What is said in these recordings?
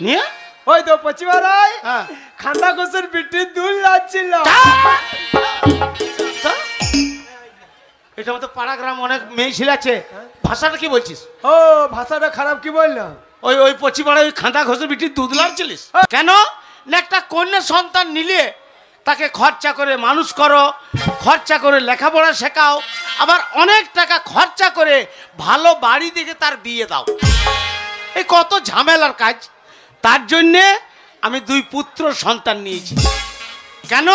নিয়ে ওই তো পচিবারাই খান্দা ঘোষের বিটির দুল লাগছিল। এটা মতো পাড়া গ্রাম অনেক মেয়ে ছিল আছে। ভাষাটা কি বলছিস? ও ভাষাটা খারাপ কি বললাম? ওই ওই পচিপাড়ায় ওই খান্দা ঘোষের বিটির দুধ লাড়ছিলিস কেন? না একটা কন্যা সন্তান নিলে তাকে খরচা করে মানুষ করো, খরচা করে লেখাপড়া শেখাও, আবার অনেক টাকা খরচা করে ভালো বাড়ি দেখে তার বিয়ে দাও। এই কত ঝামেলার কাজ। তার জন্যে আমি 2 পুত্র সন্তান নিয়েছি। কেন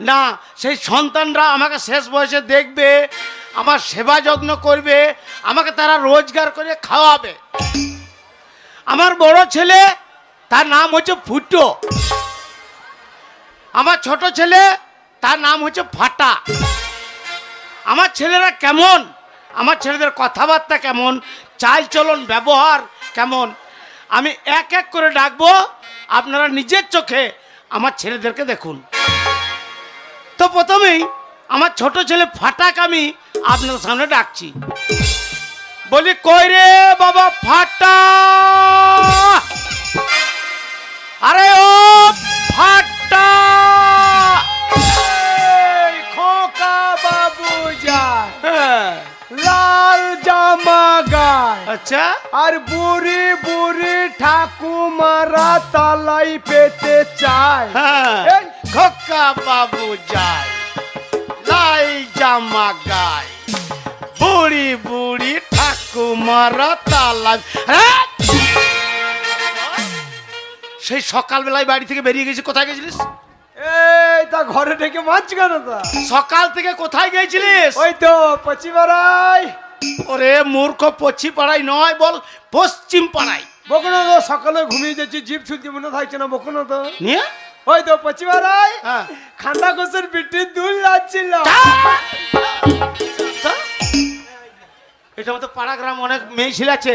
না সেই সন্তানরা আমাকে শেষ বয়সে দেখবে, আমার সেবা যত্ন করবে, আমাকে তারা রোজগার করে খাওয়াবে। আমার বড় ছেলে তার নাম হচ্ছে ফুটো, আমার ছোট ছেলে তার নাম হচ্ছে ফাটা। আমার ছেলেরা কেমন, আমার ছেলেদের কথাবার্তা কেমন, চাল চলন ব্যবহার কেমন, আমি এক এক করে ডাকবো। আপনারা নিজের চোখে আমার ছেলেদেরকে দেখুন। তো প্রথমেই আমার ছোট ছেলে ফাটাকে আমি আপনার সামনে ডাকছি। বলি কই রে বাবা ফাটা, আরে ও ফাটা। খোকা বাবু যায় লাল জামা গায়, আচ্ছা, আর বুড়ি বুড়ি ঠাকুমারা তালাই পেতে চায়। হ্যাঁ, খোকা বাবু যায় লাল জামা গায়, বুড়ি বুড়ি ঠাকুমারা তালা। সেই সকালবেলায় বাড়ি থেকে বেরিয়ে গেছি। কোথায় গেছিলিস? এই তা ঘরে ঢেকে মাছ কেন? তা সকাল থেকে কোথায় গেছিলিস? ওই তো পচিবারাই। ওরে মূর্খ, পশ্চিম পাড়ায় নয়, বল পশ্চিম পাড়ায়। বকুনো তো সকালে ঘুমিয়ে যাচ্ছি, জিভ ছুলতে মনে থাকছে না। বকুনো তো নিয়ে ওই তো পচিবারাই হ্যাঁ খান্দা ঘোষের বিটির দুল লাগছিল। এটা মতো পাড়া গ্রাম অনেক মেয়ে ছিল আছে।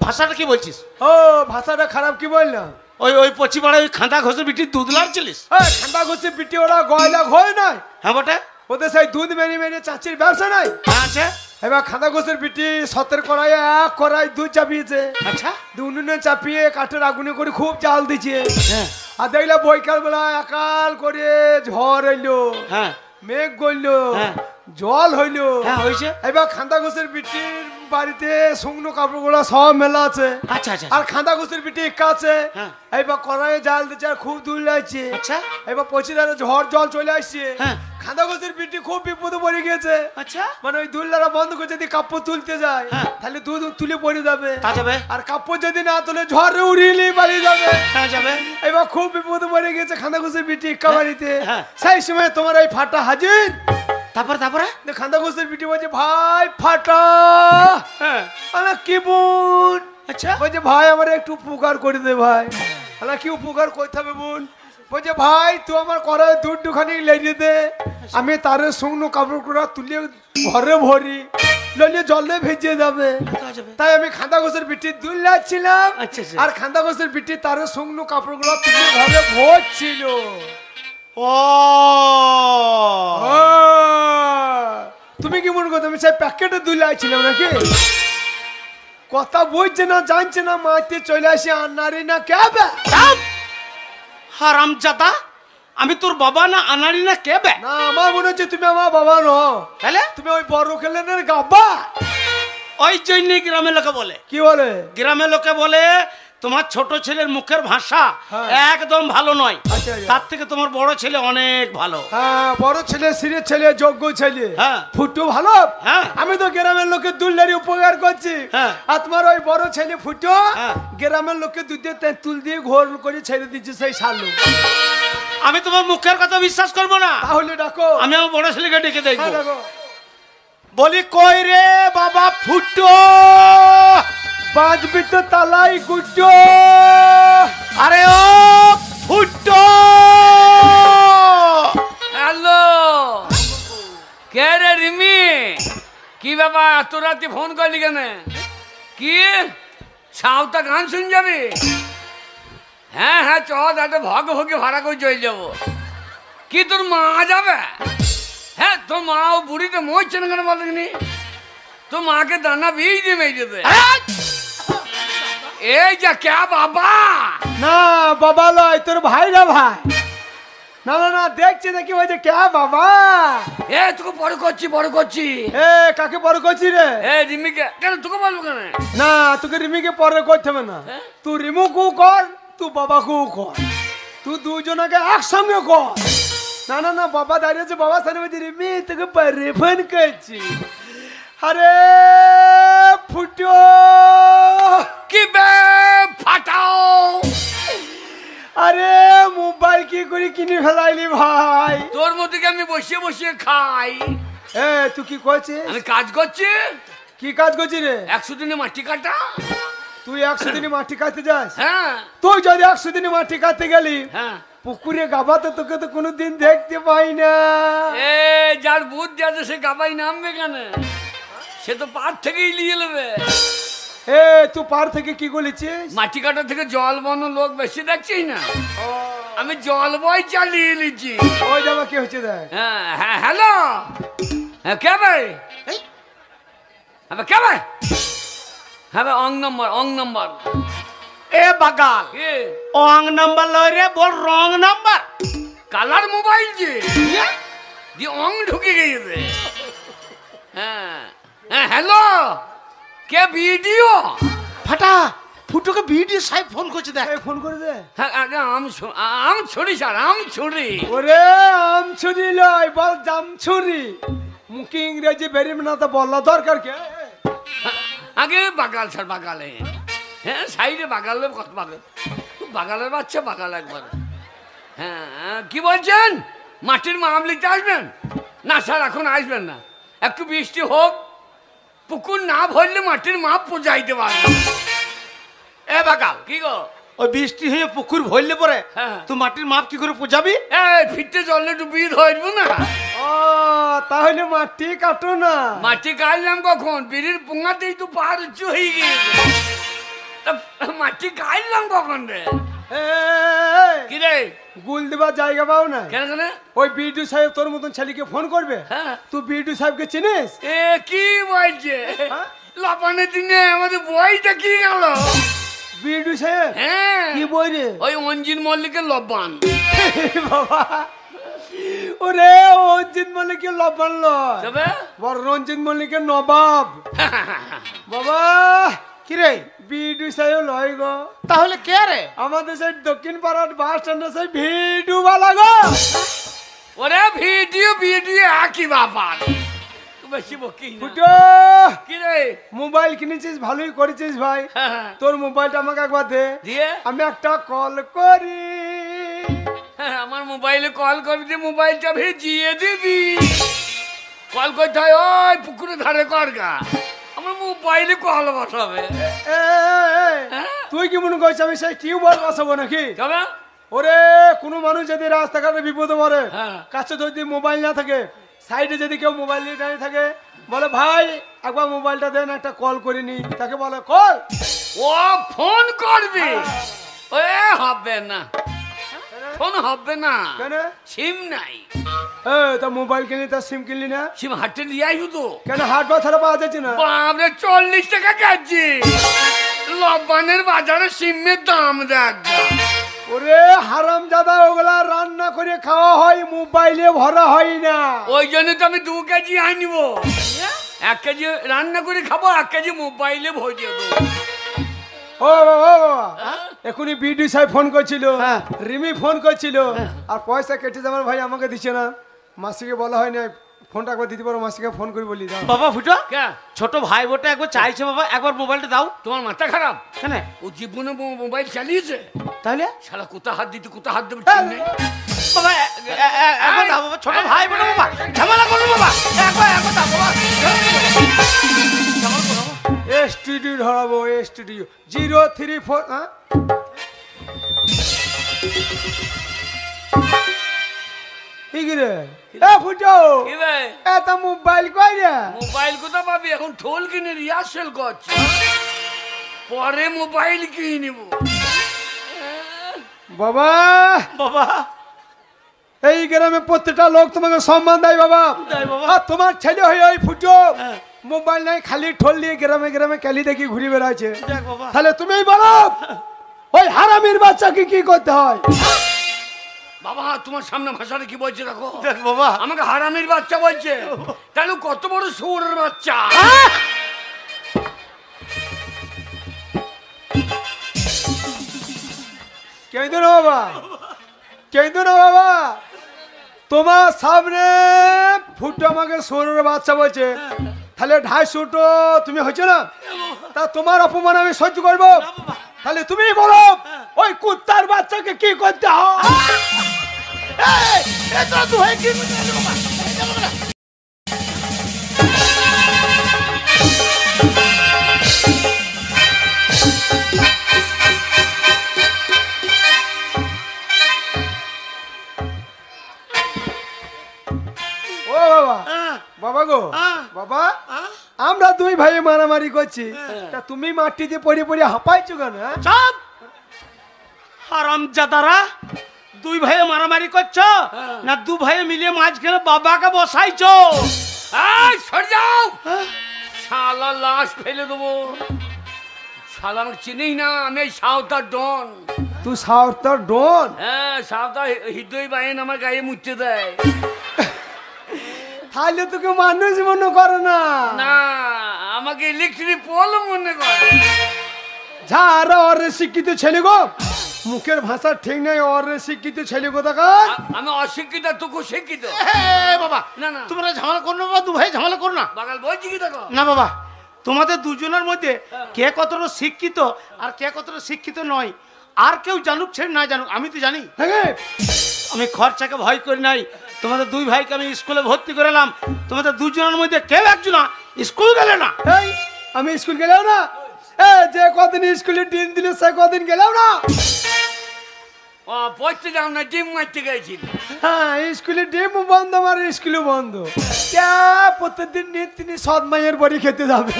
ভাষাটা কি বলছিস? ও ভাষাটা খারাপ কি বললাম? ওই ওই পশ্চিম পাড়ায় ওই খান্দা ঘোষের বিটির দুধ লাড়ছিলিস? খান্দা ঘোষের বিটি ওরা গয়লা ঘয় নাই? হ্যাঁ বটে। ওদের সেই দুধ মেরে মেরে চাচির ব্যবসা নাই? আচ্ছা, এবার খান্দা ঘোষের বিটি সতের কড়াই এক কড়াই দুধ চাপিয়েছে। আচ্ছা, উনুনে চাপিয়ে কাঠের আগুনে করে খুব জাল দিচ্ছে। হ্যাঁ আর দেখলে বৈকাল বেলা একাল করে ঝড় এলো, হ্যাঁ মেঘ গড়লো, হ্যাঁ জল হইলো। হ্যাঁ হয়েছে। এবার খান্দা ঘোষের বিটির বাড়িতে শুকনো কাপড় গুলা সব মেলা আছে। আচ্ছা আচ্ছা, আর খান্দা ঘোষের বিটি একা আছে। হ্যাঁ। এবার কড়াইয়ে জাল দিচ্ছে আর খুব দূর লাগছে। আচ্ছা এবার পচিদারে ঝড় জল চলে আসছে। হ্যাঁ। খান্দা ঘোষের বিটি খুব বিপদে পড়ে গেছে। আচ্ছা, মানে ওই দুল্লারা বন্ধ করে যদি কাপড় তুলতে যায় হ্যাঁ। তাহলে দুধ তুলে পড়ে যাবে। তা যাবে। আর কাপড় যদি না তুলে ঝড়ে উড়িয়ে পালিয়ে যাবে। হ্যাঁ যাবে। এবার খুব বিপদে পড়ে গেছে খান্দা ঘোষের বিটি একা বাড়িতে। হ্যাঁ। সেই সময় তোমার এই ফাটা হাজির। তারপরে তারপরে খান্দা ঘোষের বিটি বলছে ভাই ফাটা। হ্যাঁ আলা কি বোন? আচ্ছা, বলছে ভাই আমার একটু উপকার করে দে ভাই। আলা কি উপকার করতে হবে বোন? বলছে ভাই তুই আমার কড়াই দুধ দুখানি লেগে দে, আমি তারে শুকনো কাপড় গুলা তুলে ঘরে ভরি, লইলে জলে ভেজে যাবে। তাই আমি খান্দা ঘোষের বিটি দুধ লাগছিলাম। আচ্ছা, আচ্ছা। আর খান্দা ঘোষের বিটি তারে শুকনো কাপড় গুলা তুলে ঘরে ভরছিল। ও তুমি কি মনে করছো আমি সেই প্যাকেটে দুধ লাগছিলাম নাকি? কথা বুঝছে না, জানছে না, মাইতে চলে আসে আর নারী না কেবে। হারামজাদা, আমি তোর বাবা না আনাড়ি না কেবে? না আমার মনে হচ্ছে তুমি আমার বাবা নও, তাহলে তুমি ওই বড় খেলেনের গাব্বা। ওই জন্যই গ্রামের লোকে বলে। কি বলে? গ্রামের লোকে বলে তোমার ছোট ছেলের মুখের ভাষা একদম ভালো নয়, আচ্ছা, আচ্ছা। তার থেকে তোমার বড় ছেলে অনেক ভালো। হ্যাঁ বড় ছেলে, সিরিয়াস ছেলে, যোগ্য ছেলে। হ্যাঁ। ফুটু ভালো। হ্যাঁ। আমি তো গ্রামের লোকের দুলদারি উপকার করছি। হ্যাঁ। আর তোমার ওই বড় ছেলে ফুটু হ্যাঁ। গ্রামের লোককে দুধে তুল দিয়ে ঘোর করে ছেড়ে দিচ্ছে সেই সালু। আমি তোমার মুখের কথা বিশ্বাস করবো না। তাহলে ডাকো। আমি আমার বড় ছেলেকে ডেকে দেখবো। হ্যাঁ, ডাকো। বলি কই রে বাবা ফুটো, বাজবি তো তালাই গুড্ডো। আরে ও ফুটো। হ্যালো, কে রে রিমি? কি ব্যাপার এত রাতে ফোন করলি কেন? কি সাঁওতা গান শুন যাবি? হ্যাঁ হ্যাঁ চ, একটা ভগ ভগে ভাড়া করে চলে যাবো। কি তোর মা যাবে? হ্যাঁ তোর মা ও বুড়িতে মরছে না কেন বলিনি? তোর মাকে দানা বিয়ে দিয়ে মেয়ে যেতে। এই যে কে বাবা? না বাবা লয়, তোর ভাইরা ভাই। না না না, দেখছি দেখি ওই যে কে বাবা। এ তোকে বড় করছি। এ কাকে পরে করছি রে? এ রিমিকে কেন তোকে বলবো কেন? না তোকে রিমিকে পরে করতে হবে না, হ্যাঁ? তুই রিমুকু কর, তুই বাবাকেও কর, তুই দুজনকে একসঙ্গে কর। না না না, বাবা দাঁড়িয়েছে, বাবা সামনে বলছি রিমি তোকে পরে ফোন করছি। আরে ফুটো কি বে ফাটাও। আরে মোবাইল কি করে কিনে ফেলাইলি ভাই? তোর মধ্যে আমি বসে খাই। এ তুই কি করছিস? আমি কাজ করছি। কি কাজ করছিস রে? 100 দিনে মাটি কাটা। তুই 100 দিনে মাটি কাটতে যাস? হ্যাঁ তুই যদি 100 দিনে মাটি কাটতে গেলি হ্যাঁ। পুকুরে গাবাতে তোকে তো কোনোদিন দেখতে পাই না। এ যার বুদ্ধি আছে সে গাবাই নামবে কেন? সে তো পার থেকেই নিয়ে নেবে। এ তুই পার থেকে কি বলেছিস? মাটি কাটা থেকে জল বন লোক বেশি দেখছিস না? আমি জল বই চালিয়ে নিচ্ছি। ওই জামা কি হচ্ছে দেখ। হ্যাঁ হ্যাঁ হ্যালো। হ্যাঁ কে ভাই? হ্যাঁ কে ভাই? হ্যাঁ ভাই অং নম্বর। এ বাগাল, কে? অং নাম্বার লয় রে, বল রং নাম্বার। কালার মোবাইল যে দিয়ে অং ঢুকে গিয়েছে। হ্যাঁ হ্যাঁ হ্যালো, কে ভিডিও? ফাটা ফুটোকে ভিডিও সাহেব ফোন করছে দেখ। এই ফোন করে দে। হ্যাঁ আম ছড়ি স্যার, আম ছড়ি। ওরে আম ছুরি লয়, বল জাম ছুরি। মুখে ইংরেজি বেরিয়ে না তো বললা দরকার কে? আগে বাগাল স্যার, বাগালে। হ্যাঁ সাইডে বাগালে কত বাগাল, বাগালের বাচ্চা বাগাল একবার। হ্যাঁ কি বলছেন? মাটির মাপ লিখতে আসবেন? না স্যার এখন আসবেন না, একটু বৃষ্টি হোক, পুকুর না ভরলে মাটির মাপ পৌঁছাইতে পারবে। এ বাগাল, কি গো? ওই বৃষ্টি হয়ে পুকুর ভরলে পরে হ্যাঁ। তুই মাটির মাপ কি করে পূজাবি? এই ফিরতে জলে ডুবিয়ে ধরবো না। ও তাহলে মাটি কাটো না। মাটি কাটলাম কখন? বিড়ির পোঙাতেই তো পার উঁচু হয়ে গিয়েছে। তা মাটি কাটলাম কখন রে? এ, কি রে? গুল দেবার জায়গা পাও না। কেন কেন? ওই বিডু সাহেব তোর মতন ছেলেকে ফোন করবে। হ্যাঁ। তুই বিডু সাহেবকে চিনিস? এ কি বলছে? হ্যাঁ? লাপানের দিনে আমাদের বইটা কি গেল? বিডু সাহেব হ্যাঁ কি বই রে? ওই অঞ্জিন মল্লিকের লব্বান। বাবা ওরে রঞ্জিত মল্লিকের লবণ লয়, তবে বড় রঞ্জিত মল্লিকের নবাব। বাবা কি রে? বিডু সাহেব লয় গো। তাহলে কে রে? আমাদের সেই দক্ষিণ পাড়ার বাস স্ট্যান্ডে সেই ভিডু বালা গো। ওরে ভিডিও একই ব্যাপার, তুই বেশি বকিস না। ফুটো কি রে? মোবাইল কিনেছিস, ভালোই করেছিস ভাই। হ্যাঁ, তোর মোবাইলটা আমাকে একবার দে, দিয়ে আমি একটা কল করি। হ্যাঁ, আমার মোবাইলে কল করবি, মোবাইলটা ভিজিয়ে দিবি। কল করতে হয় ওই পুকুরে ধারে কর গা, আমার মোবাইলে কল বসাবে। এ, হ্যাঁ? তুই কি মনে করছিস আমি সেই টিউবওয়েল বসাবো নাকি? তবে ওরে কোনো মানুষ যদি রাস্তাঘাটে বিপদে পড়ে, হ্যাঁ। কাছে যদি মোবাইল না থাকে, সাইডে যদি কেউ মোবাইল নিয়ে দাঁড়িয়ে থাকে, বলে ভাই একবার মোবাইলটা দেন, একটা কল করে নি, তাকে বলে কল। ও ফোন করবি? এ হবে না, ফোন হবে না, কেন? সিম নাই। তা মোবাইল কিনলি, তার সিম কিনলি না সিম হাটে নিয়ে আইবো তো। কেন? হাট বা ছাড়া পাওয়া যাচ্ছে না? বাবরে 40 টাকা কাটছি, লবণের বাজারে সিমের দাম দেখ। ওরে হারাম জাদা, ওগুলা রান্না করে খাওয়া হয়, মোবাইলে ভরা হয় না। ওই জন্য তো আমি 2 কেজি আনিব, 1 কেজি রান্না করে খাবো, 1 কেজি মোবাইলে ভরিয়ে দেবো। ও বাবা এখনই বিডি সাহেব ফোন করছিল, হ্যাঁ। রিমি ফোন করছিল, আর পয়সা কেটে যাবার ভাই আমাকে দিচ্ছে না। মাসিকে বলা হয় না, ফোনটা একবার দিতে পারো, মাসিকে ফোন করে বলি দাও। বাবা ফুটো, কে? ছোট ভাই বোটা একবার চাইছে বাবা, একবার মোবাইলটা দাও। তোমার মাথা খারাপ? কেন? ও জীবনে মোবাইল চালিয়েছে, তাহলে শালা কোথা হাত দিতে কোথা হাত দেবে ঠিক নেই। বাবা একবার দাও বাবা, ছোট ভাই বোটা বাবা, ঝামেলা করো বাবা, একবার দাও বাবা। স্টুডিও ধরাবো, স্টুডিও 034 হ্যাঁ ঠিক রে। এ ফুটো কি রে? এত মোবাইল কই রে? মোবাইল কোথা পাবি? এখন ঠোল কিনে রিহার্সেল করছে, পরে মোবাইল কিনে নিব। বাবা বাবা এই গ্রামে প্রত্যেকটা লোক তোমাকে সম্মান দেয় বাবা, দেয় বাবা। আর তোমার ছেলে হয়ে ওই ফুটো মোবাইল নাই, খালি ঠোল নিয়ে গ্রামে গ্রামে ক্যালি দেখি ঘুরে বেড়াচ্ছে। দেখ বাবা, তাহলে তুমিই বলো ওই হারামির বাচ্চাকে কি করতে হয়? বাবা তোমার সামনে ভাষাটা কি বলছে দেখো। দেখ বাবা, আমাকে হারামির বাচ্চা বলছে, তাহলে কত বড় শুয়োরের বাচ্চা। কেঁদো না বাবা, কেঁদো না বাবা। তোমার সামনে ফুটো আমাকে সৌরের বাচ্চা বলছে, তাহলে 250 তুমি হয়েছে না? তা তোমার অপমান আমি সহ্য করবো? তাহলে তুমি বলো ওই কুত্তার বাচ্চাকে কি করতে হয়? ও বাবা, বাবা গো, বাবা আমরা দুই ভাই মারামারি করছি, তা তুমি মাটিতে পড়ে পড়ে হাঁপাইছো কেন? হ্যাঁ? চুপ! হারামজাদারা, দুই ভাই মারামারি করছো না দু ভাই মিলে মাঝখানে বাবাকে বসাইছো? এই সরে যাও, শালা লাশ ফেলে দেবো। শালা আমাকে চিনিস না, আমি এই সাঁওতার ডন। তুই সাউথার ডন? হ্যাঁ, সাঁওতা হৃদয় বাহিন আমার গায়ে মুছতে দেয় তাহলে তোকে মানুষ মনে করে না? না, আমাকে ইলেকট্রিক পোল মনে করে। যা আর অরে শিক্ষিত ছেলে গো, মুখের ভাষা ঠিক নাই, অরে শিক্ষিত ছেলে গো দেখার। আমি অশিক্ষিত, তোকে শিক্ষিত। বাবা না না, তোমরা ঝামেলা করো না বাবা, দু ভাই ঝামেলা করো না। বাগাল বলছি কি দেখো। না বাবা, তোমাদের দুজনের মধ্যে কে কতটা শিক্ষিত আর কে কতটা শিক্ষিত নয়, আর কেউ জানুক ছেড়ে না জানুক, আমি তো জানি। হ্যাঁ, আমি খরচাকে ভয় করি নাই। তোমাদের দুই ভাইকে আমি স্কুলে ভর্তি করালাম, তোমাদের দুজনের মধ্যে কেউ একজন স্কুল গেলে না। এই আমি স্কুল গেলাম না? এ যে কদিন স্কুলে ডিম দিলে সে কদিন গেলাম না? ও পড়তে যাও না, ডিম মারতে গেছিল। হ্যাঁ, স্কুলে ডিম বন্ধ, আমার স্কুলে বন্ধ। কে প্রত্যেকদিন নিত্যিনি সৎ মায়ের বাড়ি খেতে যাবে?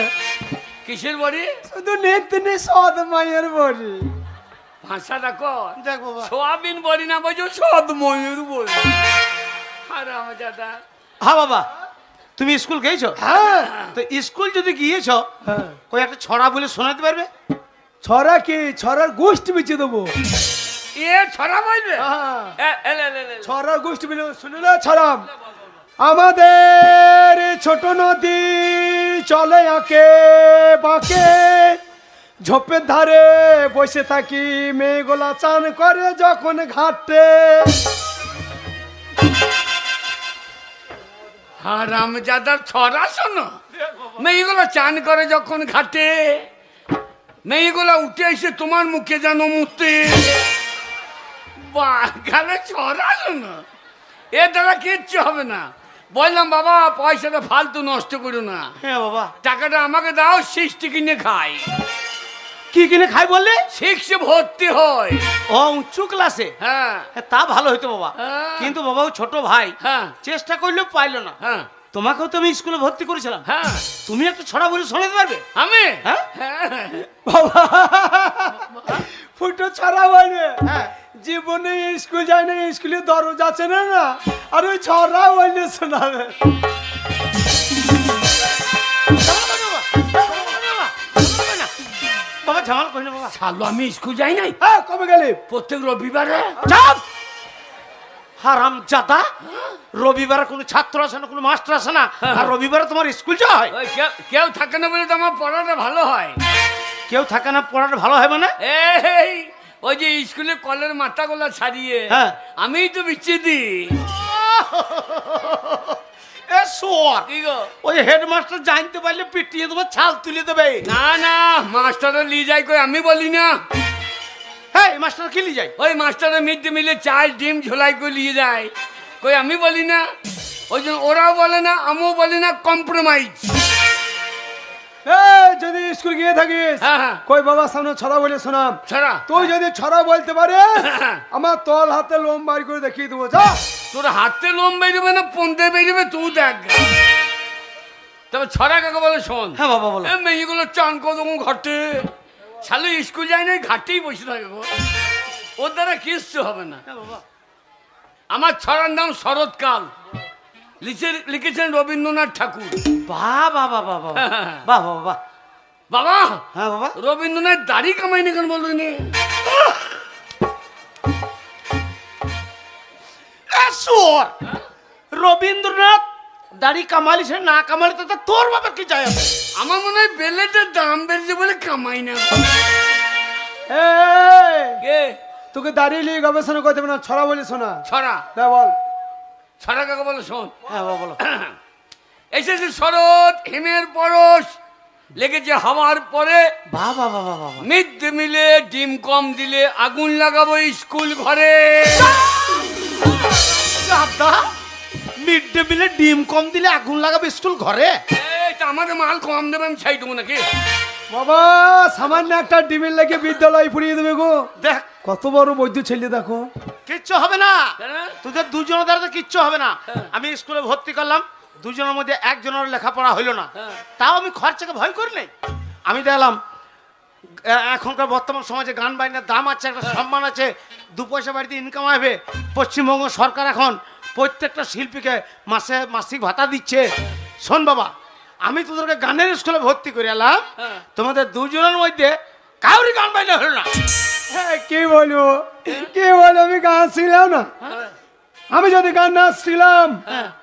কিসের বাড়ি? শুধু নিত্যিনি সৎ মায়ের বাড়ি। ভাষাটা কর। দেখ বাবা, সোয়াবিন বলি না, বলছো সদ ময়ূর বলি। আরে আমার দাদা। হ্যাঁ বাবা, তুমি স্কুল গিয়েছো? হ্যাঁ তো স্কুল যদি গিয়েছো, হ্যাঁ। কই একটা ছড়া বলে শোনাতে পারবে? ছড়া কি? ছড়ার গোষ্ঠী বেঁচে দেবো। এ ছড়া বলবে? হ্যাঁ, এলে। ছড়ার গোষ্ঠী বেঁচে শুনে না ছড়া। আমাদের ছোট নদী চলে আঁকে বাঁকে, ঝোপের ধারে বসে থাকি, মেয়েগুলা চান করে যখন ঘাটে। হারামজাদার ছড়া শোনো। মেয়েগুলো চান করে যখন ঘাটে, মেয়েগুলো উঠে এসে তোমার মুখে যেন মুতে। বাগালে ছড়া শোনো, এ দ্বারা কিচ্ছু হবে না। বললাম বাবা, পয়সাটা ফালতু নষ্ট করো না, হ্যাঁ বাবা। টাকাটা আমাকে দাও, 60 কিনে খাই। কি কিনে খাই বললে? 6 ভর্তি হয়। ও উঁচু ক্লাসে? হ্যাঁ হ্যাঁ, তা ভালো হইতো বাবা। হ্যাঁ। কিন্তু বাবা ও ছোট ভাই হ্যাঁ চেষ্টা করলেও পাইলো না। হ্যাঁ তোমাকেও তো আমি স্কুলে ভর্তি করেছিলাম, হ্যাঁ। তুমি একটা ছড়া বলে শোনাতে পারবে? আমি হ্যাঁ? হ্যাঁ। বাবা ফুটো ছড়া বলবে? হ্যাঁ। জীবনে স্কুল যায় না, স্কুলে দরজা আছে না, না আর ওই ছড়া বললে শোনাবে। বাবা ঝামেলা করি না বাবা। শালো, আমি স্কুল যাই নাই। হ্যাঁ, কবে গেলি? প্রত্যেক রবিবারে। চাপ! হারামজাদা, রবিবারে কোনো ছাত্র আসে না, কোনো মাস্টার আসে না, আর রবিবারে তোমার স্কুল যাওয়া হয়? ওই কেউ থাকে না বলে তো আমার পড়াটা ভালো হয়। কেউ থাকে না, পড়াটা ভালো হয় মানে? এই ওই যে স্কুলে কলের মাথাগুলা ছাড়িয়ে হ্যাঁ। আমিই তো বিচ্ছি দি। এ সোর, কি গো? ওই হেডমাস্টার জানতে পারলে পিটিয়ে দেবে, ছাল তুলে দেবে। না না, মাস্টারে নিয়ে যায় কই, আমি বলি না। হ্যাঁ, মাস্টার কি নিয়ে যায়? ওই মাস্টারে মিড ডে মিলে চাল ডিম ঝোলাই করে নিয়ে যায় কই, আমি বলি না। ওই জন্য ওরাও বলে না, আমিও বলি না, কম্প্রোমাইজ। যদি স্কুল গিয়ে থাকিস, হ্যাঁ হ্যাঁ, কই বাবার সামনে ছড়া বলে শোনাম। ছড়া তুই যদি ছড়া বলতে পারিস, আমার তল হাতে লোম বার করে দেখিয়ে দেবো। যা। তোর হাতে লোম বেরোবে না পন্দে বেরোবে, তুই দেখ। তবে ছড়া কাকে বলে শোন। হ্যাঁ বাবা বলো। মেয়েগুলো চান করো ঘাটে, শালো স্কুল যায় না, ঘাটেই বসে থাকে গো। ওর দ্বারা কিচ্ছু হবে না। হ্যাঁ বাবা। আমার ছড়ার নাম শরৎকাল। লিখেছেন রবীন্দ্রনাথ ঠাকুর। বাহ বাহ বাহ বাহ বাহ বাহ বাহ বাহ। বাবা হ্যাঁ বাবা, রবীন্দ্রনাথ দাড়ি কামাইনি কেন বলবেন? রবীন্দ্রনাথ দাড়ি কামালি সে না কামালি তো তোর বাবার কি যায় আছে? আমার মনে হয় বেলেটের দাম বেড়েছে বলে কামাই না। এই, কে তোকে দাঁড়িয়ে নিয়ে গবেষণা করতে হবে না, ছড়া বলি শোনা। ছড়া? না বল। ছড়া কাকে বলে শোন। হ্যাঁ বাবা বলো। এসেছে শরৎ হিমের পরশ, লেগেছে হাওয়ার পরে, বাহ বাহ বাহ বাহ বাহ। মিড ডে মিলে ডিম কম দিলে আগুন লাগাবো স্কুল ঘরে। মিড ডে মিলে ডিম কম দিলে আগুন লাগাবে স্কুল ঘরে? এই তো আমাদের মাল কম দেবে, আমি ছাই দেবো নাকি? বাবা সামান্য একটা ডিমের লাগিয়ে বিদ্যালয় পুড়িয়ে দেবে গো। দেখ কত বড় বৈদ্য ছেলে দেখো। কিচ্ছু হবে না, কেন? তোদের দুজনের দ্বারা তো কিচ্ছু হবে না। আমি স্কুলে ভর্তি করলাম, দুজনের মধ্যে একজনের লেখাপড়া হইলো না, তাও আমি খরচাকে ভয় করি নাই। আমি দেখলাম এখনকার বর্তমান সমাজে গান বাজনার দাম আছে, একটা সম্মান আছে, দু পয়সা বাড়িতে ইনকাম হবে। পশ্চিমবঙ্গ সরকার এখন প্রত্যেকটা শিল্পীকে মাসে মাসিক ভাতা দিচ্ছে। শোন বাবা, আমি তোদেরকে গানের স্কুলে ভর্তি করে এলাম, তোমাদের দুজনের মধ্যে কাউরি গান বাজনা হলো না। হ্যাঁ কি বলবো, কি বলবো, আমি গান শিখলাম না। আমি যদি গান না শিখলাম,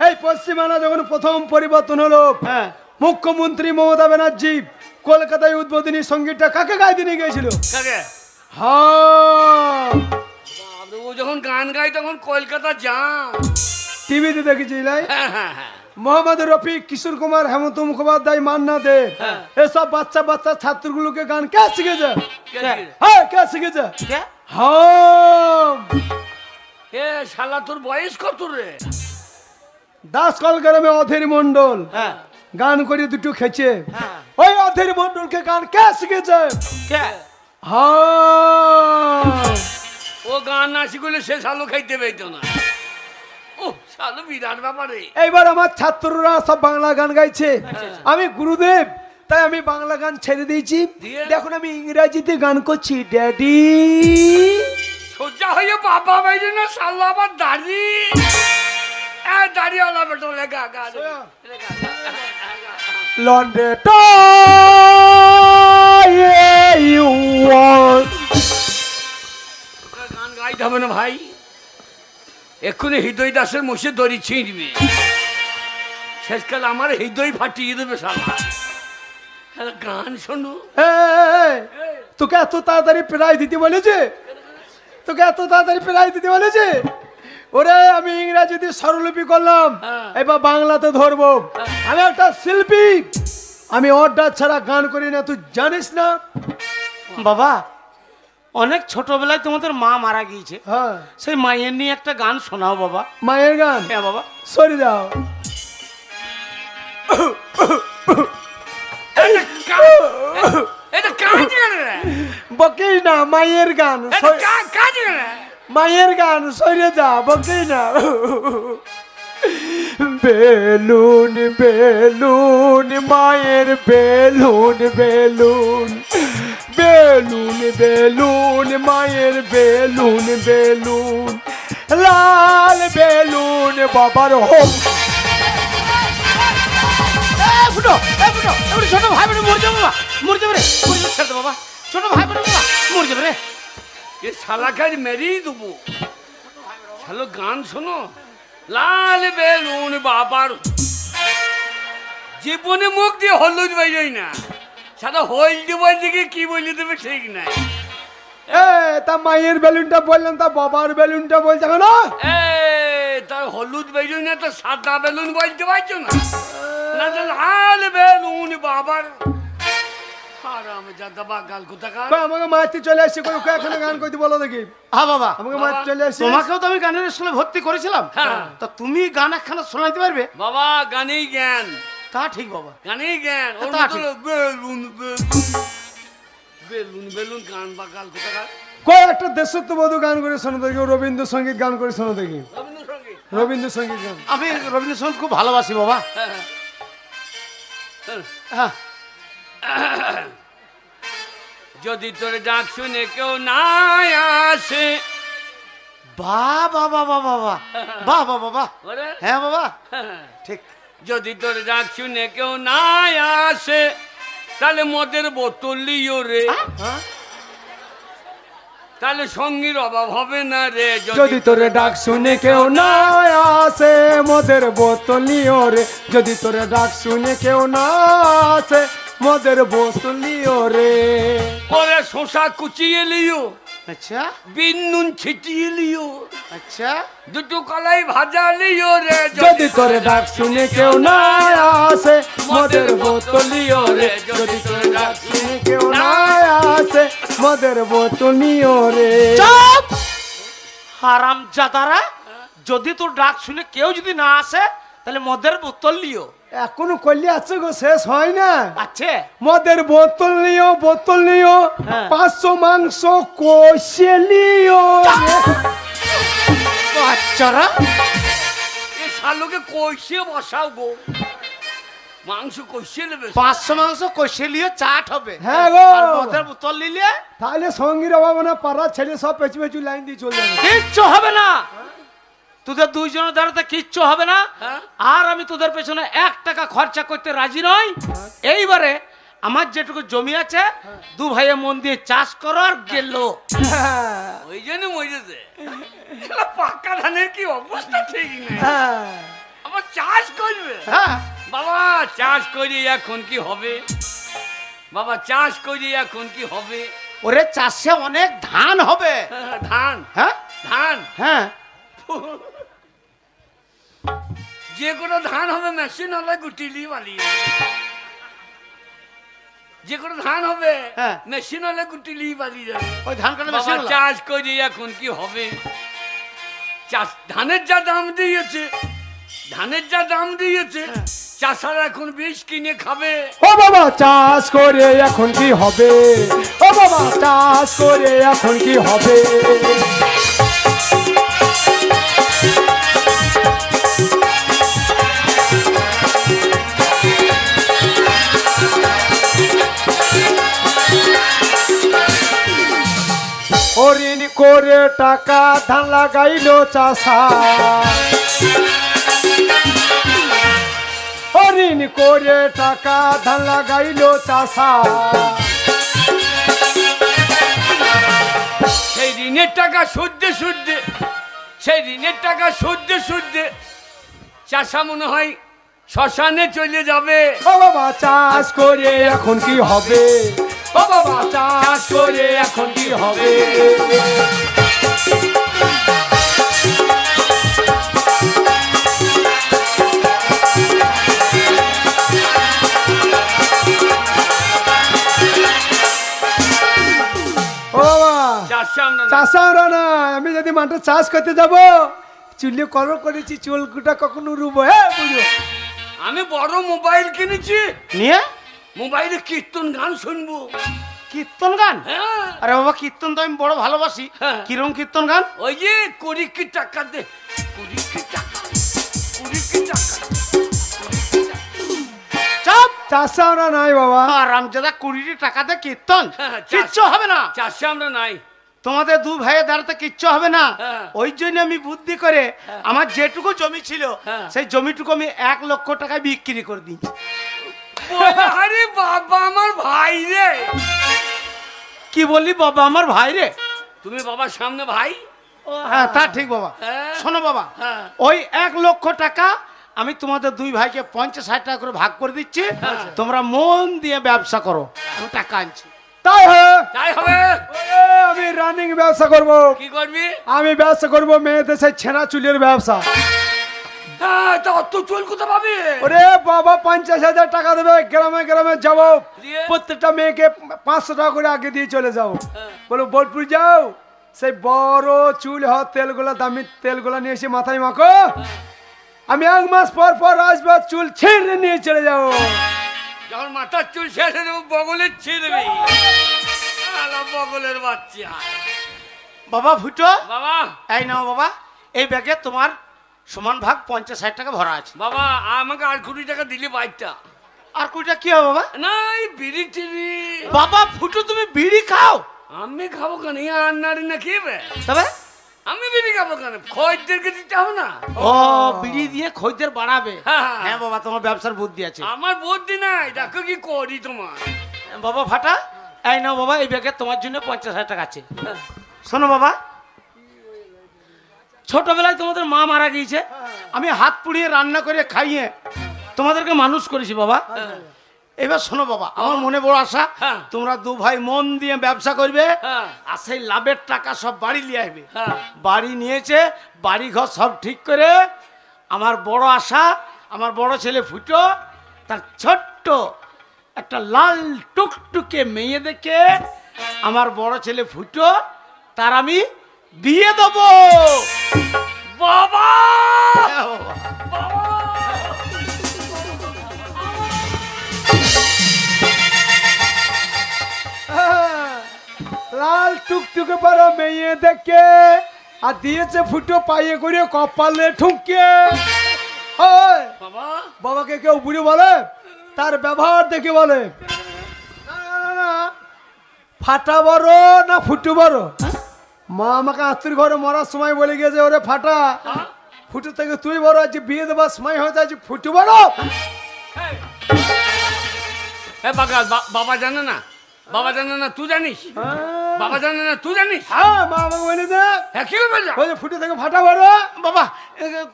এই পশ্চিমবাংলা যখন প্রথম পরিবর্তন হলো, হ্যাঁ মুখ্যমন্ত্রী মমতা ব্যানার্জি কলকাতায় উদ্বোধনী সঙ্গীতটা কাকে গাইতে নিয়ে গেছিল? কাকে? হ্যাঁ বাবরে, ও যখন গান গাই তখন কলকাতা যান। টিভিতে দেখেছি লাই। হ্যাঁ হ্যাঁ হ্যাঁ। মোহাম্মদ রফিক, কিশোর কুমার, হেমন্ত মুখোপাধ্যায়, মান্না দে, এসব বাচ্চা বাচ্চা ছাত্রগুলোকে গান কে শিখেছে? হ্যাঁ কে শিখেছে? কে? হ্যাঁ এ শালা তোর বয়স কত রে? দাস কলগ্রামে অধীর মন্ডল হ্যাঁ গান করে দুটো খেছে। হ্যাঁ। ওই অধীর মন্ডলকে গান কে শিখেছে? কে? হ্যাঁ ও গান না শিখলে সে শালো খাইতে পেতো না। ও শালো বিরাট ব্যাপারে। এইবার আমার ছাত্ররা সব বাংলা গান গাইছে, আমি গুরুদেব তাই আমি বাংলা গান ছেড়ে দিয়েছি। দিয়ে? দেখুন আমি ইংরেজিতে গান করছি। ড্যাডি সোজা হয়ে বাবা বাইরে না শালো আবার দাড়ি। দাড়িওয়ালা বেটো লেগা গা লন্ডে গান গাইতে হবে না ভাই, এক্ষুনি হৃদয় দাসের মুখে দড়ি ছিঁড়বে, শেষকাল আমার হৃদয় ফাটিয়ে দেবে শালা। গান শোনো। তোকে এত তাড়াতাড়ি প্রায় দিতে বলেছে? তোকে এত তাড়াতাড়ি প্রায় দিতে বলেছে? ওরে আমি ইংরেজিতে স্বরলিপি করলাম, এবার বাংলাতে ধরবো। আমি একটা শিল্পী, আমি অর্ডার ছাড়া গান করি না, তুই জানিস না? বাবা অনেক ছোটবেলায় তোমাদের মা মারা গিয়েছে, হ্যাঁ সেই মায়ের নিয়ে একটা গান শোনাও বাবা। মায়ের গান? হ্যাঁ বাবা। সরি দাও। এটা কাজ করে বকিস না, মায়ের গান। কাজ করে মায়ের গান সরে যা, বকিস না। বেলুন বেলুন মায়ের বেলুন বেলুন, বেলুন বেলুন মায়ের বেলুন বেলুন, লাল বেলুন বাবার হোক। ছোট ভাই বোন মরে যাবে বাবা, মরে যাবে রে, মরে যাবে, ছেড়ে দে বাবা, ছোট ভাই বোন বাবা মরে যাবে রে। এ শালা কাজ মেরেই দেবো। হ্যালো গান শোনো, লাল বেলুন বাবার। জীবনে মুখ দিয়ে হলুদ বাইরই না, সাদা হলদি বলতে গিয়ে কি বলে দেবে ঠিক নাই। তা মায়ের বেলুনটা বললাম, তা বাবার বেলুনটা বলছে কেন? তার হলুদ বেলুন না তো সাদা বেলুন বলতে পারছো না? না তো লাল বেলুন বাবার। আরাম জাদা বাগাল কোথাকার। আমাকে মারতে চলে আসছে, এখানে গান করতে বলো দেখি। হ্যাঁ বাবা, আমাকে মারতে চলে আসছে। তোমাকেও তো আমি গানের স্কুলে ভর্তি করেছিলাম, হ্যাঁ। তা তুমি গান একখানা শোনাইতে পারবে? বাবা গানেই জ্ঞান, তা ঠিক বাবা, গানেই জ্ঞান। ওর তা মতো ঠিক। বেলুন বেলুন বেলুন বেলুন গান বাগাল কোথাকার। কয় একটা দেশত্ববোধ গান করে শোনো দেখি, রবীন্দ্রসঙ্গীত গান করে শোনো দেখি। রবীন্দ্রসঙ্গীত। রবীন্দ্রসঙ্গীত গান। আমি রবীন্দ্রসঙ্গীত খুব ভালোবাসি বাবা। হ্যাঁ যদি তোর ডাক শুনে কেউ না আসে, বাহ বাহ বাহ বাহ বাহ বাহ বাহ বাহ বাহ বাহ ওরে হ্যাঁ বাবা ঠিক যদি তোর ডাক শুনে কেউ না আসে তাহলে মদের বোতল লিও রে, হ্যাঁ? তাহলে সঙ্গীর অভাব হবে না রে। যদি তোরে ডাক শুনে কেউ না আসে মদের বোতল নিও রে, যদি তোরে ডাক শুনে কেউ না আসে মদের বোতল নিও রে। ওরে শশা কুচিয়ে লিও, আচ্ছা বিন নুন ছিটিয়ে লিও, আচ্ছা দুটো কলাই ভাজা লিও রে। যদি তোরে ডাক শুনে কেউ না আসে মদের বোতল নিও রে, যদি তোরে ডাক শুনে কেউ না আসে মদের বোতল নিও রে। চুপ হারাম জাদারা, যদি তোর ডাক শুনে কেউ যদি না আসে তাহলে মদের বোতল লিও। এখনো করলে আছে গো, শেষ হয় না। আছে মদের বোতল নিও, বোতল নিও, হ্যাঁ। 500 মাংস কষে নিও রে। বাচ্চারা এ শালোকে কইছে বসাও গো, মাংস কইছে নেবে। 500 মাংস কষে লিও, চাট হবে। হ্যাঁ গো। আর মদের বোতল নিলে তাহলে সঙ্গীর অভাব না, পাড়ার ছেলে সব পেছু পেছু লাইন দিয়ে চলে যাবে। কিচ্ছু হবে না, তোদের দুইজনের দ্বারাতে কিচ্ছু হবে না। হ্যাঁ? আর আমি তোদের পেছনে 1 টাকা খরচা করতে রাজি নই। এইবারে আমার যেটুকু জমি আছে দু ভাইয়ে মন দিয়ে চাষ করো আর গেল। হ্যাঁ, ওই জন্য মরেছে। শালা পাকা ধানের কি অবস্থা ঠিক নেই, হ্যাঁ। আবার চাষ করবে। হ্যাঁ বাবা চাষ করি এখন কি হবে, বাবা চাষ করি এখন কি হবে। ওরে চাষে অনেক ধান হবে। ধান, হ্যাঁ ধান, হ্যাঁ যে কোনো ধান হবে মেশিন হলে গুটিলি বালি, যে কোনো ধান হবে হ্যাঁ। মেশিন হলে গুটিলি বালি যাবে। ওই ধান কাটা বাবা মেশিন চাষ করি এখন কি হবে, চাষ ধানের যা দাম দিয়েছে, ধানের যা দাম দিয়েছে চাষার এখন বীজ কিনে খাবে। ও বাবা চাষ করে এখন কি হবে, ও বাবা চাষ করে এখন কি হবে। ঋণ করে টাকা ধান লাগাইলো চাষা, ঋণ করে টাকা ধান লাগাইলো চাষা। সেই ঋণের টাকা সুদে সুদে, সেই ঋণের টাকা সুদে সুদে চাষা মনে হয় শ্মশানে চলে যাবে। ও বাবা চাষ করে এখন কি হবে, ও বাবা চাষ করে এখন কি হবে। ও বাবা চাষা আমরা না। চাষা আমরা না, আমি যদি মাঠে চাষ করতে যাব চুলে কলর করেছি, চুলকুটা কখনো রুবো। হ্যাঁ বুঝো, আমি বড় মোবাইল কিনেছি, নিয়ে মোবাইলে কীর্তন গান শুনবো। কীর্তন গান। হ্যাঁ, আরে বাবা কীর্তন তো আমি বড় ভালোবাসি। হ্যাঁ। কিরম কীর্তন গান? ওই যে 20 কি টাকা দে, 20 কি টাকা, 20 কি টাকা, 20 কি টাকা। চাপ চাষা আমরা নাই বাবা। রামজাদা 20 টাকা দিয়ে কীর্তন, হ্যাঁ, চাষ- কিচ্ছু হবে না। চাষে আমরা নাই। তোমাদের দু ভাইয়ের দ্বারাতে কিচ্ছু হবে না। হ্যাঁ। ওই জন্য আমি বুদ্ধি করে আমার যেটুকু জমি ছিল হ্যাঁ। সেই জমিটুকু আমি 1 লক্ষ টাকায় বিক্রি করে দিয়েছি। বলে, আরে বাবা আমার ভাই রে। কি বললি বাবা আমার ভাই রে? তুমি বাবার সামনে ভাই। হ্যাঁ তা ঠিক বাবা। হ্যাঁ। শোনো বাবা, হ্যাঁ। ওই 1 লক্ষ টাকা আমি তোমাদের দুই ভাইকে 50-60 টাকা করে ভাগ করে দিচ্ছি। তোমরা মন দিয়ে ব্যবসা করো, আমি টাকা আনছি। তাই হয়। তাই হবে। আমি রানিং ব্যবসা করব, কি করবি? আমি ব্যবসা করব মেয়েদের সেই ছেনা চুলের ব্যবসা। হ্যাঁ, তা অত চুল কোথা পাবি? ওরে বাবা 50,000 টাকা দেবে, গ্রামে গ্রামে যাবো, দিয়ে? প্রত্যেকটা মেয়েকে 500 টাকা করে আগে দিয়ে চলে যাও। হ্যাঁ। বলো বোলপুর যাও, সেই বড় চুল হওয়া তেলগুলো, দামি তেলগুলো নিয়ে এসে মাথায় মাখো, আমি 1 মাস পর পর আসবো, চুল ছিঁড়ে নিয়ে চলে যাও। যখন মাথার চুল শেষ হয়ে যাবে বগলের ছিঁড়ে দেবে। আলা বগলের বাচ্চা। বাবা ফুটো, বাবা, এই নাও বাবা, এই ব্যাগে তোমার সমান ভাগ 50-60 টাকা ভরা আছে। বাবা আমাকে আর 20 টাকা দিলে বাইকটা। আর 20 টাকা কি হবে বাবা? না এই বিড়ি টিড়ি। বাবা ফুটো তুমি বিড়ি খাও? আমি খাবো কেন? আর নারী না খেয়ে। তবে আমি বিড়ি খাবো কেন? খদ্দেরকে দিতে হবে না? ও বিড়ি দিয়ে খদ্দের বাড়াবে। হ্যাঁ। হ্যাঁ বাবা, তোমার ব্যবসার বুদ্ধি আছে। আমার বুদ্ধি নাই, দেখো কি করি তোমার। বাবা ফাটা, এই নাও বাবা, এই ব্যাগে তোমার জন্য 50,000 টাকা আছে। শোনো বাবা, ছোটবেলায় তোমাদের মা মারা গিয়েছে, আমি হাত পুড়িয়ে রান্না করে খাইয়ে তোমাদেরকে মানুষ করেছি বাবা। এবার শোনো বাবা, আমার মনে বড় আশা, হ্যাঁ। তোমরা দু ভাই মন দিয়ে ব্যবসা করবে, হ্যাঁ। আর সেই লাভের টাকা সব বাড়ি নিয়ে আসবে। হ্যাঁ। বাড়ি নিয়েছে, বাড়ি ঘর সব ঠিক করে, আমার বড় আশা, আমার বড় ছেলে ফুটো তার ছোট্ট একটা লাল টুকটুকে মেয়ে দেখে আমার বড় ছেলে ফুটো তার আমি বিয়ে দেবো। বাবা হ্যাঁ বাবা। লাল টুকটুকে বড় মেয়ে দেখে আর দিয়েছে ফুটো পাইয়ে করে কপালে ঠুকে। ওই, বাবা বাবাকে কেউ বুড়ি বলে? তার ব্যবহার দেখে বলে। না, না, না, না। ফাটা বড় না ফুটু বড়? মা আমাকে আত্মীর ঘরে মরার সময় বলে গেছে, ওরে ফাটা, ফুটু থেকে তুই বড়, আজ বিয়ে দেবার সময় হয়েছে, আজ ফুটু বড়। বাগাল, বাবা জানে না? বাবা জানে না তুই জানিস? বাবা জানে না তুই জানিস? হ্যাঁ, মা আমাকে বলে দে, হ্যাঁ, কি বললো? বলে ফুটু থেকে ফাটা বড়। বাবা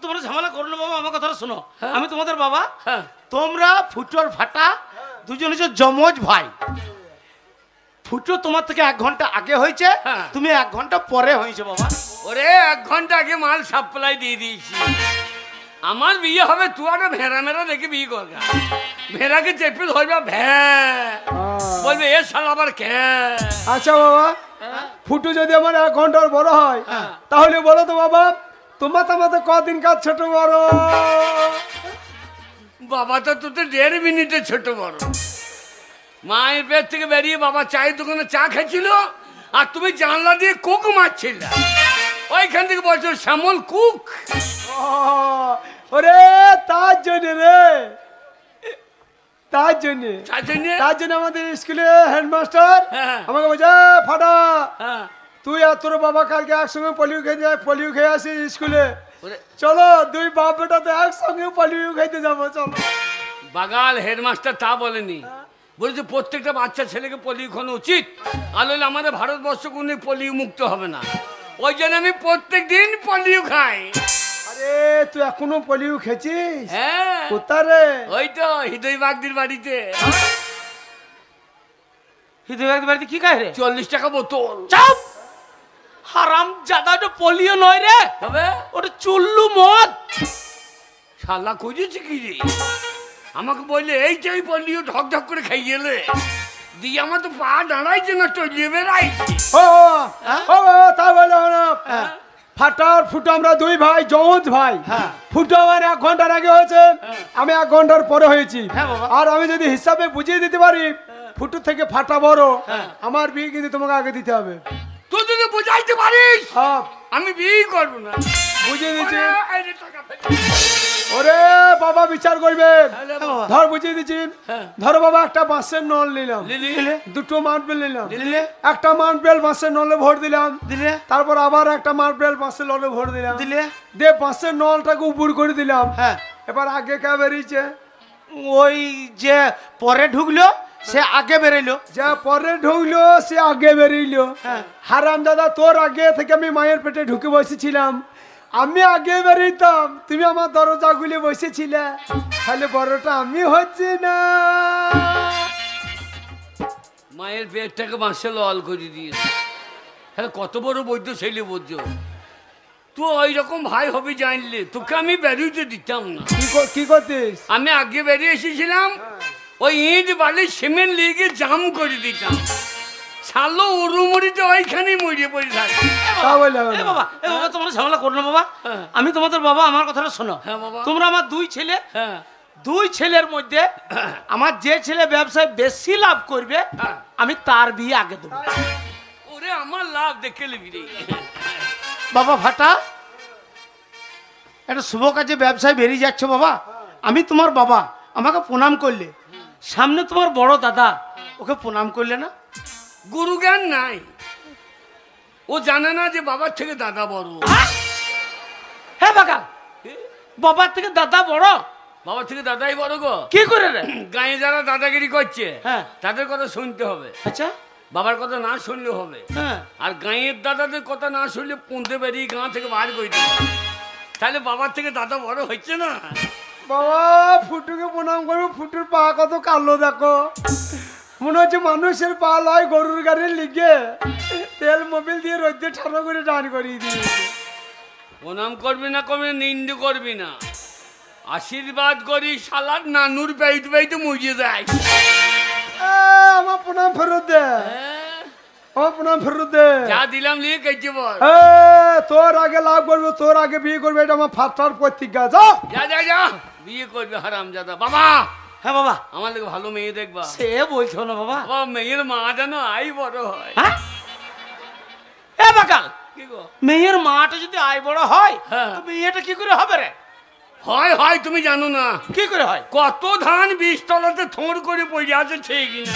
তোমরা ঝামেলা করো না বাবা, আমার কথাটা শোনো। আমি তোমাদের বাবা, হ্যাঁ। তোমরা ফুটো আর ফাটা দুজন হচ্ছে যমজ ভাই। ফুটো তোমার থেকে 1 ঘন্টা আগে হয়েছে, হ্যাঁ। তুমি 1 ঘন্টা পরে হয়েছে বাবা। ওরে 1 ঘন্টা আগে মাল সাপ্লাই দিয়ে দিয়েছি। আমার বিয়ে হবে, তুই আগে ভেড়া মেরা দেখে বিয়ে করবে। ভেড়াকে চেপে ধরবে, বলবে এ শালা আবার কে। আচ্ছা বাবা, ফুটু যদি আমার 1 ঘন্টার বড় হয়, তাহলে বলো তো বাবা, তোমার তো আমাদের কদিন কাজ ছোট বড়? বাবা তো তোদের 1.5 মিনিটে ছোট বড়। মায়ের পেট থেকে বেরিয়ে বাবা চায়ের দোকানে চা খেয়েছিল, আর তুমি জানলা দিয়ে কুক মারছিল। ওইখান থেকে বলছো শ্যামল কুক। ও, ওরে তার জন্য রে, তার জন্য তার জন্য? তার জন্য আমাদের স্কুলে হেডমাস্টার হ্যাঁ। আমাকে বলছে, ফাটা, হ্যাঁ। তুই আর তোর বাবা কালকে একসঙ্গে পলিও খেয়ে আসিস স্কুলে। ওরে- চলো দুই বাপ বেটা তো একসঙ্গে পলিও খাইতে যাবো, চলো। বাগাল হেডমাস্টার তা বলেনি, বলেছে প্রত্যেকটা বাচ্চা ছেলেকে পোলিও খাওয়ানো উচিত, আর হলে আমাদের ভারতবর্ষ কোনো পোলিও মুক্ত হবে না। ওই জন্য আমি প্রত্যেক দিন পোলিও খাই। আরে তুই এখনো পলিও খেয়েছিস? হ্যাঁ, কোথায় রে? ওই তো হৃদয় বাগদির বাড়িতে। হৃদয় বাড়িতে কি খায় রে? 40 টাকা বোতল। চাপ! হারাম জাদা, ওটা পোলিও নয় রে, তবে ওটা চুল্লু মদ। শালা খুঁজেছে কি রে? আমাকে বললে এইটাই পোলিও, ঢক ঢক করে খাই গেলে দিয়ে আমার তো পা দাঁড়াইছে না, টলিয়ে বেড়াইছে। ও তা বলে না, ফাটা আর ফুটো আমরা দুই ভাই, যমজ ভাই। হ্যাঁ। ফুটো আমার 1 ঘন্টার আগে হয়েছে, আমি 1 ঘন্টার পরে হয়েছি। হ্যাঁ বাবা। আর আমি যদি হিসাবে বুঝিয়ে দিতে পারি ফুটো থেকে ফাটা বড়, আমার বিয়ে কিন্তু তোমাকে আগে দিতে হবে। তুই যদি বুঝাইতে পারিস হ্যাঁ, আমি বিয়ে করবো না। বুঝিয়ে দিচ্ছি। ওরে, এই রে টাকা ফেলে। ওরে বাবা বিচার করবে। তাহলে বাবা, ধর বুঝিয়ে দিচ্ছি। হ্যাঁ। ধরো বাবা, একটা বাঁশের নল নিলাম, লিলি, দুটো মার্বেল নিলাম, দিলে একটা মার্বেল বাঁশের নলে ভোট দিলাম, দিলে তারপর আবার একটা মার্বেল বাঁশের নলে ভোট দিলাম, দিলে দিয়ে বাঁশের নলটাকে উপর করে দিলাম। হ্যাঁ, এবার আগে কে বেরিয়েছে? ওই যে পরে ঢুকলো সে আগে বেরোলো। যা পরে ঢুকলো সে আগে বেরিয়েলো। হ্যাঁ। হারাম দাদা, তোর আগে থেকে আমি মায়ের পেটে ঢুকে বসেছিলাম, আমি আগে বেরিয়েতাম, তুমি আমার দরজা গুলি বসেছিলে, তাহলে বড়টা আমি হচ্ছি না। মায়ের পেটটাকে বাঁশে লল করে দিয়েছে। হ্যাঁ, কত বড় বৈদ্য ছেলে বোঝো। তুই ওই রকম ভাই হবে জানলে তোকে আমি বেরিয়ে দিতাম না। কি করতিস? আমি আগে বেরিয়ে এসেছিলাম, ওই ইট বালি সিমেন্ট লিগে জাম করে দিতাম। শালো উড়ুমুড়িতে ওইখানেই মরিয়ে পড়ে থাকে। তা বললে হবে এ না। বাবা, এ বাবা, তোমরা ঝামেলা করো না বাবা। হ্যাঁ। আমি তোমাদের বাবা, আমার কথাটা শোনো। হ্যাঁ বাবা। তোমরা আমার 2 ছেলে, হ্যাঁ, 2 ছেলের মধ্যে আমার যে ছেলে ব্যবসায় বেশি লাভ করবে হ্যাঁ। আমি তার বিয়ে আগে দেবো। ওরে আমার লাভ দেখে নিবি রে। বাবা ফাটা, একটা শুভ কাজে ব্যবসায় বেরিয়ে যাচ্ছ বাবা, আমি তোমার বাবা, আমাকে প্রণাম করলে, সামনে তোমার বড় দাদা, ওকে প্রণাম করলে না? গুরু জ্ঞান নাই। ও জানে না যে বাবার থেকে দাদা বড়। হ্যাঁ বাগাল, বাবার থেকে দাদা বড়? বাবার থেকে দাদাই বড় গো। কি করে রে? গায়ে যারা দাদাগিরি করছে হ্যাঁ। তাদের কথা শুনতে হবে, আচ্ছা। বাবার কথা না শুনলে হবে। হ্যাঁ। আর গাঁয়ের দাদাদের কথা না শুনলে পুঁতে বেরিয়ে গাঁ থেকে বার করে দিবে। তাহলে বাবার থেকে দাদা বড় হচ্ছে না? বাবা ফুটুকে প্রণাম করবো, ফুটুর পা কত কালো দেখো, মনে হচ্ছে মানুষের পা লয় গরুর গাড়ির লিগে তেল মোবিল দিয়ে রোদ্দে ঠান্ডা করে ডান করিয়ে দিয়েছে। প্রণাম করবি না করবি, নিন্দু করবি না, আশীর্বাদ করি শালার নানুর পেইতে পেইতে মরিয়ে যায়। আমার প্রণাম ফেরত দে, হ্যাঁ? আমার প্রণাম ফেরত দে। যা দিলাম নিয়ে কেটে বল। তোর আগে লাভ করবো, তোর আগে বিয়ে করবে, এটা আমার ফাটার প্রতিজ্ঞা। যা যা যা যা, বিয়ে করবে হারাম জাদা। বাবা, হ্যাঁ বাবা। আমার লোক ভালো মেয়ে দেখবা। সে বলছো না বাবা। বাবা মেয়ের মা যেন আই বড় হয়। হ্যাঁ? এ বাগাল, কি গো? মেয়ের মাটা যদি আয় বড় হয়, হ্যাঁ। তো মেয়েটা কি করে হবে রে? হয় হয়, তুমি জানো না কি করে হয়? কত ধান 20 তলাতে থোড় করে পড়ে আছে সেই কিনা।